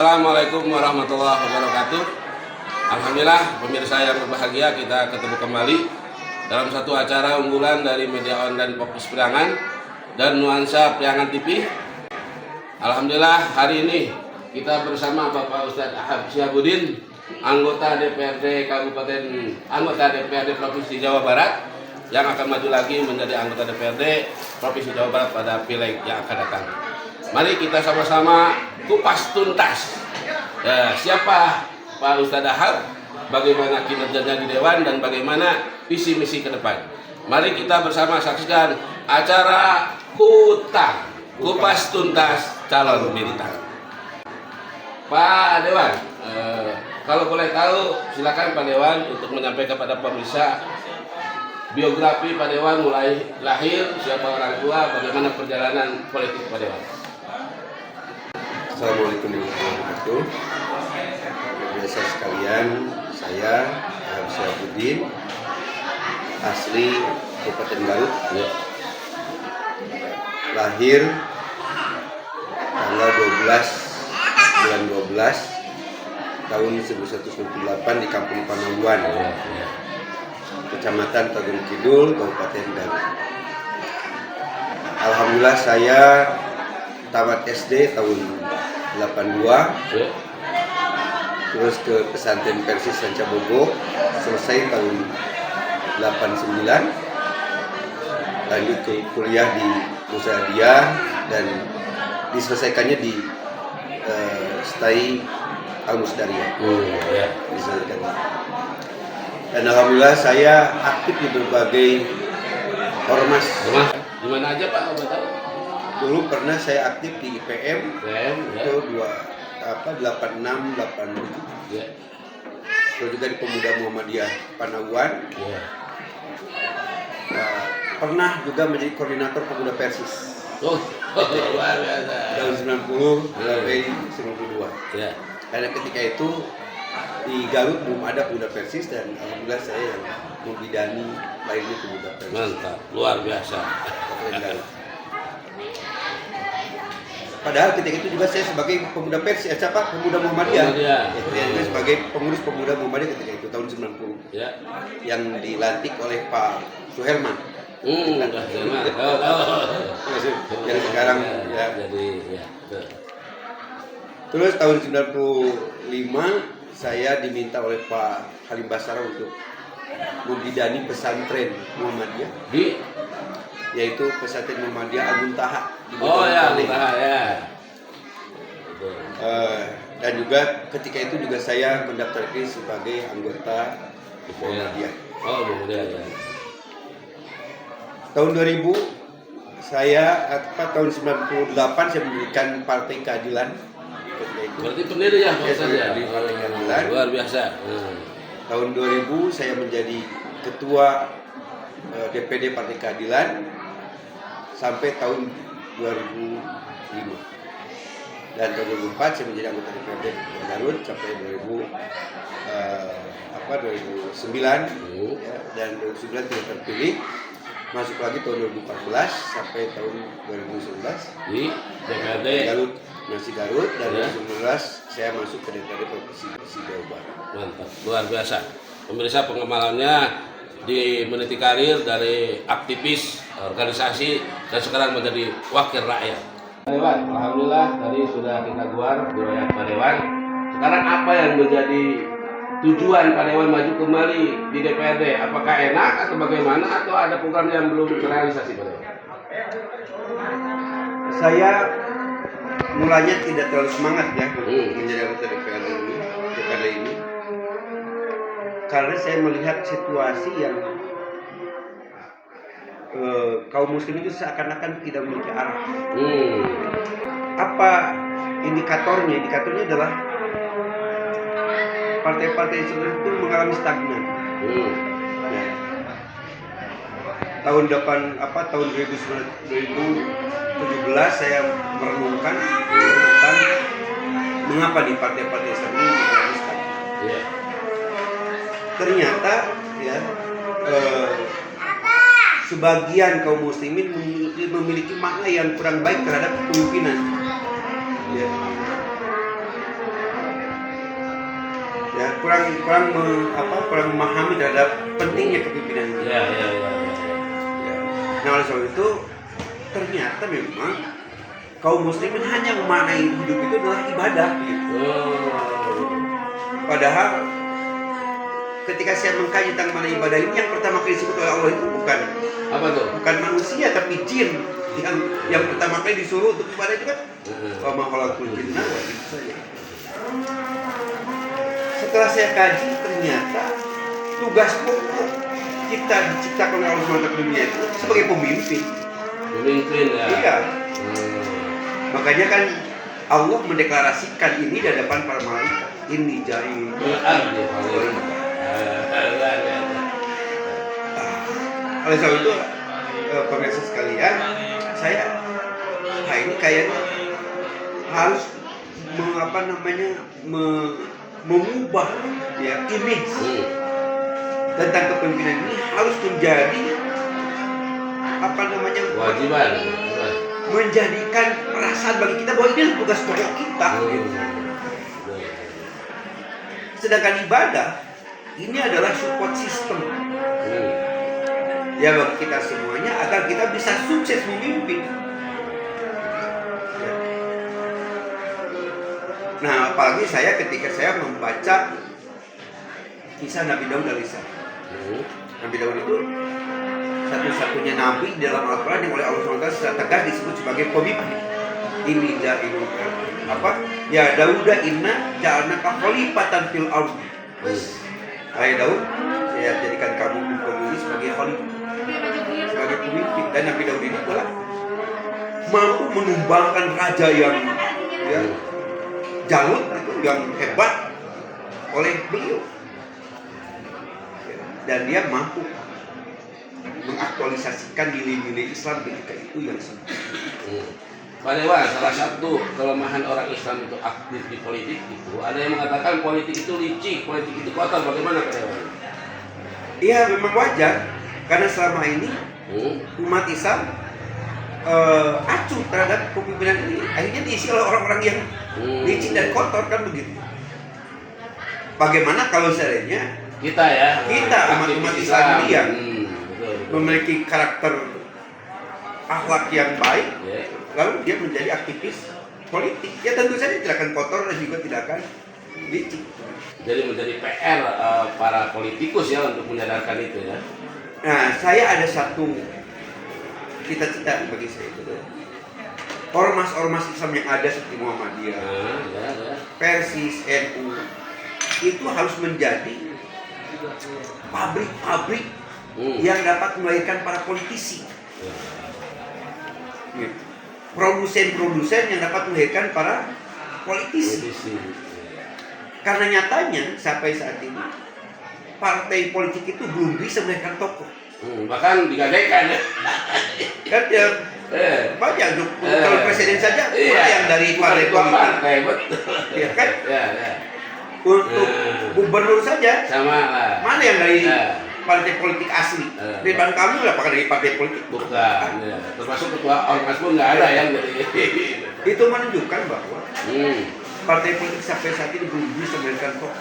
Assalamualaikum warahmatullahi wabarakatuh. Alhamdulillah pemirsa yang berbahagia, kita ketemu kembali dalam satu acara unggulan dari media online Fokus Priangan dan Nuansa Priangan TV. Alhamdulillah hari ini kita bersama Bapak Ustadz Ahab Syihabuddin, anggota DPRD Provinsi Jawa Barat yang akan maju lagi menjadi anggota DPRD Provinsi Jawa Barat pada pileg yang akan datang. Mari kita sama-sama kupas tuntas. Ya, siapa Pak Ustadz Ahab, bagaimana kinerjanya di Dewan, dan bagaimana visi misi ke depan. Mari kita bersama saksikan acara KUTA, kupas tuntas calon bintang. Pak Dewan, kalau boleh tahu silakan Pak Dewan untuk menyampaikan kepada pemirsa biografi Pak Dewan, mulai lahir, siapa orang tua, bagaimana perjalanan politik Pak Dewan. Assalamualaikum warahmatullahi wabarakatuh. Biasa sekalian, saya Ahab Syihabuddin, asli Kabupaten Garut, lahir tanggal 12 bulan 12 tahun 1998 di Kampung Panaguan, Kecamatan Tagun Kidul, Kabupaten Garut. Alhamdulillah saya tamat SD tahun 82, terus ke pesantren Persis Sanca Bogo, selesai tahun 89, lanjut ke kuliah di Musadia dan diselesaikannya di STAI Al-Musdariyah. Dan alhamdulillah saya aktif di berbagai ormas. Di mana aja Pak? Dulu pernah saya aktif di IPM, itu 86, 87. Terus juga di Pemuda Muhammadiyah Panaguan. Pernah juga menjadi koordinator Pemuda Persis. Luar biasa. Tahun 90 sampai 92. Karena ketika itu di Garut belum ada Pemuda Persis dan alhamdulillah saya yang membidani lahirnya Pemuda Persis. Mantap, luar biasa. Padahal ketika itu juga saya sebagai pemuda Persis, Pemuda Muhammadiyah. Itu sebagai pengurus Pemuda Muhammadiyah ketika itu tahun 90. Yang dilantik oleh Pak Suherman. Yang sekarang Terus tahun 95 saya diminta oleh Pak Halim Basara untuk membidani pesantren Muhammadiyah, yaitu pesantren Muhammadiyah Al-Muntaha. Al-Muntaha ya. Dan juga ketika itu juga saya mendaftar diri sebagai anggota Muhammadiyah. Muhammadiyah. Tahun 2000 tahun 98 saya mendirikan Partai Keadilan. Berarti pendiri ya Pak Ustadz ya. Partai Keadilan. Luar biasa. Tahun 2000 saya menjadi ketua DPD Partai Keadilan sampai tahun 2005. Dan tahun 2004 saya menjadi anggota DPRD Garut sampai 2009 dan 2009 tidak terpilih, masuk lagi tahun 2014 sampai tahun 2019 di DPRD Garut, masih Garut, dan 2019 saya masuk ke DPRD Provinsi Jawa Barat. Mantap, luar biasa. Pemirsa, pengemalannya di meniti karir dari aktivis organisasi dan sekarang menjadi wakil rakyat. Pak Dewan, alhamdulillah tadi sudah kita keluar riwayat Pak Dewan. Sekarang apa yang menjadi tujuan Pak Dewan maju kembali di DPRD? Apakah enak atau bagaimana, atau ada program yang belum terrealisasi Pak Dewan? Saya mulanya tidak terlalu semangat ya menjadi anggota DPRD ini, karena saya melihat situasi yang kaum muslim itu seakan-akan tidak memiliki arah. Apa indikatornya? Indikatornya adalah partai-partai Islam itu mengalami stagnan. Tahun 2017 saya merenungkan tentang mengapa di partai-partai Islam ini mengalami stagnan. Ternyata sebagian kaum muslimin memiliki makna yang kurang baik terhadap kepemimpinan. kurang memahami terhadap pentingnya kepemimpinan itu. Ya. Nah oleh sebab itu ternyata memang kaum muslimin hanya memaknai hidup itu adalah ibadah gitu. Padahal ketika saya mengkaji tentang mana ibadah ini, yang pertama kali disebut oleh Allah itu bukan Apa tuh? bukan manusia tapi jin yang pertama kali disuruh untuk ibadah itu kan wa ma khalaqtul jinna wal insa. Setelah saya kaji ternyata tugas pokok kita diciptakan oleh Allah SWT di dunia itu sebagai pemimpin. Pemimpin ya. Iya. Makanya kan Allah mendeklarasikan ini di hadapan para malaikat. Ini jahil. Oleh sebab itu pemirsa sekalian, saya ini kayaknya harus mengubah ya image tentang kepemimpinan ini harus menjadi Kewajiban. menjadikan perasaan bagi kita bahwa ini tugas pokok kita. Sedangkan ibadah ini adalah support system ya bagi kita semuanya agar kita bisa sukses memimpin. Nah, apalagi ketika saya membaca kisah Nabi Daud alaihissalam. Nabi Daud itu satu-satunya nabi dalam Al-Quran yang oleh Allah SWT secara tegas disebut sebagai pemimpin. Ini ja'ilun ya Dauda inna ja'alnaka khalifatan fil ardi. Hai Daud, saya jadikan kamu ini sebagai khalifah, sebagai pemimpin. Dan Nabi Daud ini adalah mampu menumbangkan raja yang Jalut itu yang hebat oleh beliau, dan dia mampu mengaktualisasikan nilai-nilai Islam ketika itu yang sempurna. Pak Dewa, salah satu kelemahan orang Islam itu aktif di politik itu, ada yang mengatakan politik itu licik, politik itu kotor. Bagaimana Pak Dewa? Iya, memang wajar karena selama ini umat Islam acuh terhadap kepemimpinan ini, akhirnya diisi oleh orang-orang yang licin dan kotor, kan begitu. Bagaimana kalau seandainya kita umat Islam ini yang memiliki karakter akhlak yang baik, lalu dia menjadi aktivis politik, ya tentu saja tidak akan kotor dan juga tidak akan licin. Jadi menjadi PR para politikus ya untuk menyadarkan itu ya. Nah, saya ada satu cita-cita bagi saya itu, ormas-ormas Islam yang ada seperti Muhammadiyah, Persis, NU itu harus menjadi pabrik-pabrik yang dapat melahirkan para politisi, produsen-produsen yang dapat melahirkan para politisi. Karena nyatanya sampai saat ini partai politik itu belum bisa melahirkan tokoh. Bahkan digadaikan ya. Kan ya banyak kalau presiden saja yang dari partai politik. Ya kan? Untuk gubernur saja sama lah. Mana yang dari partai politik asli? Ridwan Kamil apakah dari partai politik? Bukan. Termasuk ketua ormas pun nggak ada yang dari. Itu menunjukkan bahwa partai politik sampai saat ini belum bisa melahirkan tokoh,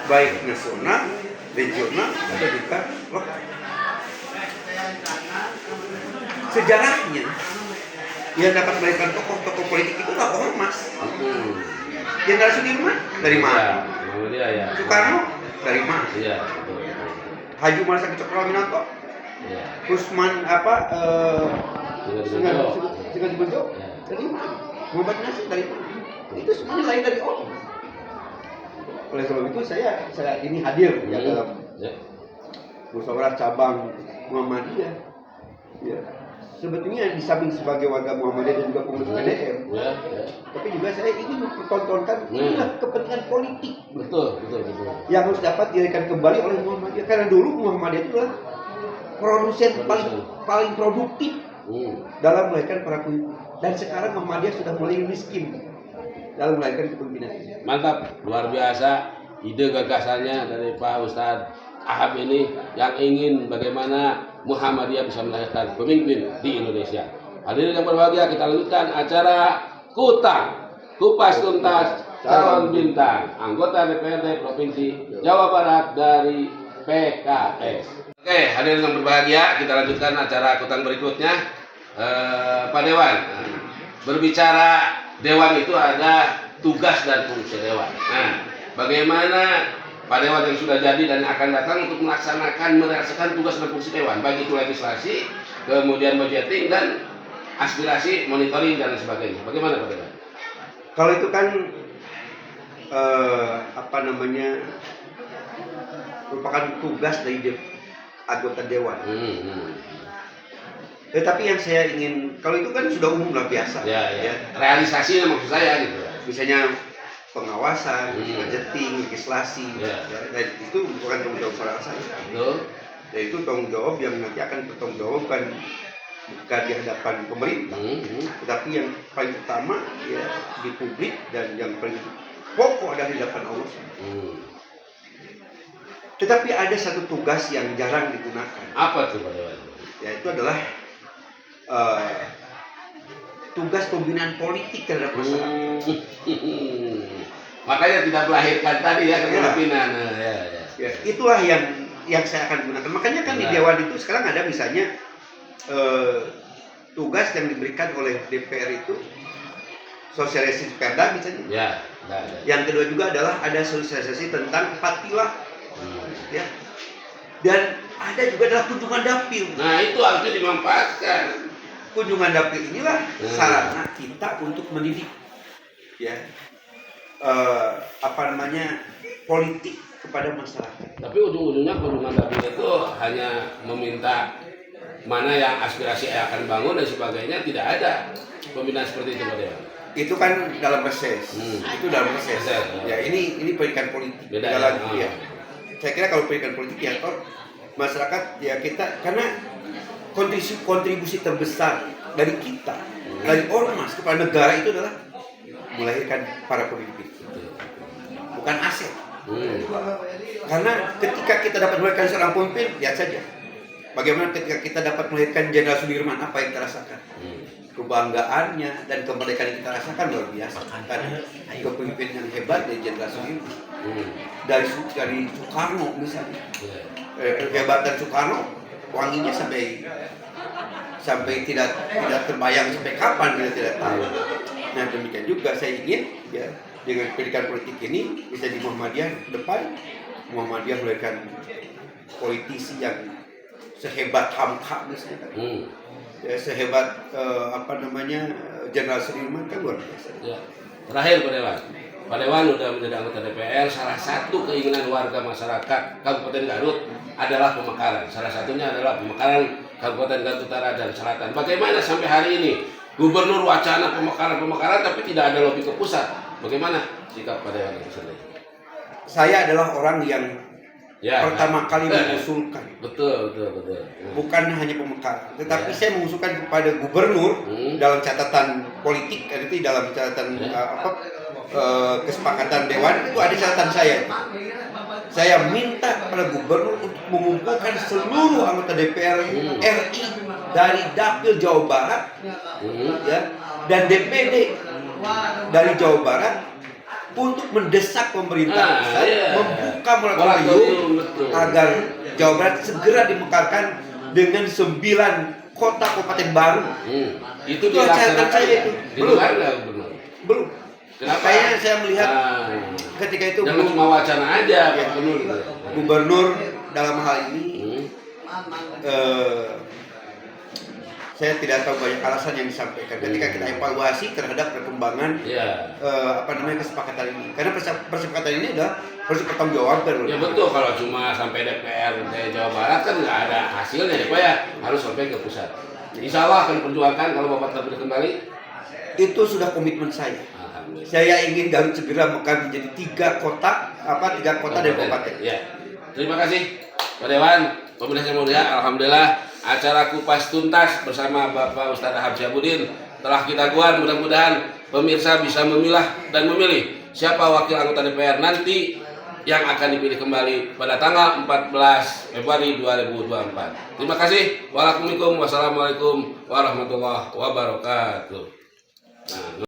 baik nasional, regional atau juga lokal. Sejarahnya yang dapat melahirkan tokoh-tokoh politik itu adalah ormas. Jenderal Sudirman dari mana? Ya. Soekarno dari mana? Iya. Haji Umar Sakit Cokroaminoto, Usman Singa Bejo dari mana? Muhammad Nasir dari mana? Itu semuanya lain dari ormas. Oleh sebab itu saya ini hadir dalam musyawarah cabang Muhammadiyah. Ya. Sebetulnya di samping sebagai warga Muhammadiyah dan juga pengurus PDM, tapi juga saya ingin mempertontonkan inilah kepentingan politik. Betul. Yang harus dapat didirikan kembali oleh Muhammadiyah, karena dulu Muhammadiyah itu adalah produsen paling produktif dalam melahirkan para pemimpin. Dan sekarang Muhammadiyah sudah mulai miskin dalam melahirkan kepemimpinan. Mantap, luar biasa ide gagasannya dari Pak Ustadz Ahab ini yang ingin bagaimana Muhammadiyah bisa melahirkan pemimpin di Indonesia. Hadirin yang berbahagia, kita lanjutkan acara Kupas Tuntas calon bintang anggota DPRD Provinsi Jawa Barat dari PKS. Oke, hadirin yang berbahagia, kita lanjutkan acara angkutan berikutnya. Pak Dewan, berbicara Dewan itu ada tugas dan fungsi Dewan. Nah, bagaimana Pak Dewan yang sudah jadi dan akan datang untuk merasakan tugas dan fungsi Dewan, baik itu legislasi, kemudian budgeting dan aspirasi, monitoring dan sebagainya. Bagaimana Pak Dewan? Kalau itu kan apa namanya, merupakan tugas dari anggota dewan. Tetapi yang saya ingin, kalau itu kan sudah umum lah, biasa. Ya. Realisasinya maksud saya gitu. Misalnya pengawasan, budgeting, legislasi, dan itu bukan tanggung jawab saya. Dan itu tanggung jawab yang nanti akan bertanggungjawabkan bukan di hadapan pemerintah, tetapi yang paling utama ya di publik, dan yang paling pokok adalah di hadapan Allah. Tetapi ada satu tugas yang jarang digunakan. Apa tuh Pak Dewan? Yaitu adalah tugas pembinaan politik terhadap masyarakat. Makanya tidak melahirkan tadi ya kepemimpinan. Ya. Itulah yang saya akan gunakan. Makanya kan di Dewan itu sekarang ada misalnya tugas yang diberikan oleh DPR itu sosialisasi perda misalnya. Ya. Yang kedua juga adalah ada sosialisasi tentang patilah. Ya. Dan ada juga adalah kunjungan dapil. Nah, itu harusnya dimanfaatkan. Kunjungan dapil inilah sarana kita untuk mendidik, ya, apa namanya, politik kepada masyarakat. Tapi ujung-ujungnya kunjungan dapil itu hanya meminta mana yang aspirasi akan bangun dan sebagainya, tidak ada pembinaan seperti itu Pak Dewan. Itu kan dalam reses. Itu dalam reses. Ya, ini pendidikan politik. Beda ya. Saya kira kalau pendidikan politik ya toh masyarakat ya kita, karena kontribusi terbesar dari kita, dari ormas kepada negara itu adalah melahirkan para pemimpin, bukan aset. Karena ketika kita dapat melahirkan seorang pemimpin, lihat saja bagaimana ketika kita dapat melahirkan Jenderal Sudirman, apa yang kita rasakan, kebanggaannya dan kemerdekaan yang kita rasakan luar biasa. Karena kepemimpinan yang hebat dari Jenderal Sudirman, dari Soekarno misalnya, kehebatan Soekarno, wanginya sampai tidak terbayang sampai kapan, kita tidak tahu. Nah, demikian juga saya ingin ya dengan pendidikan politik ini bisa di Muhammadiyah depan, Muhammadiyah melahirkan politisi yang sehebat Hamka misalnya, ya, sehebat apa namanya Jenderal Sudirman, kan luar biasa. Ya. Terakhir Pak Dewan sudah menjadi anggota DPR, salah satu keinginan warga masyarakat Kabupaten Garut adalah pemekaran. Salah satunya adalah pemekaran Kabupaten Garut Utara dan Selatan. Bagaimana sampai hari ini Gubernur wacana pemekaran tapi tidak ada lobby ke pusat. Bagaimana sikap Pak Dewan itu sendiri? Saya adalah orang yang pertama kali mengusulkan. Betul. Bukan hanya pemekaran, tetapi saya mengusulkan kepada Gubernur dalam catatan politik, itu dalam catatan kesepakatan Dewan itu ada catatan saya. Saya minta kepada Gubernur untuk mengumpulkan seluruh anggota DPR RI dari Dapil Jawa Barat, ya, dan DPD dari Jawa Barat untuk mendesak pemerintah pusat membuka moratorium agar Jawa Barat segera dimekarkan dengan 9 kota kabupaten baru. Itu catatan saya itu. Belum. Kenapa? Saya melihat ketika itu jangan cuma wacana aja, Pak Gubernur dalam hal ini saya tidak tahu banyak alasan yang disampaikan ketika kita evaluasi terhadap perkembangan kesepakatan ini. Karena kesepakatan ini adalah harus dipertanggungjawabkan. Ya betul, kalau cuma sampai DPR Jawa Barat kan nggak ada hasilnya ya Pak ya, harus sampai ke pusat. Insya Allah akan perjuangkan kalau Bapak terpilih kembali. Itu sudah komitmen saya. Saya ingin Garut segera mekar menjadi 3 kota dan kabupaten. Ya. Terima kasih Pak Dewan, pemirsa yang mulia. Alhamdulillah acara Kupas Tuntas bersama Bapak Ustadz Ahab Syabuddin telah kita buat. Mudah-mudahan pemirsa bisa memilah dan memilih siapa wakil anggota DPR nanti yang akan dipilih kembali pada tanggal 14 Februari 2024. Terima kasih. Wassalamualaikum warahmatullahi wabarakatuh.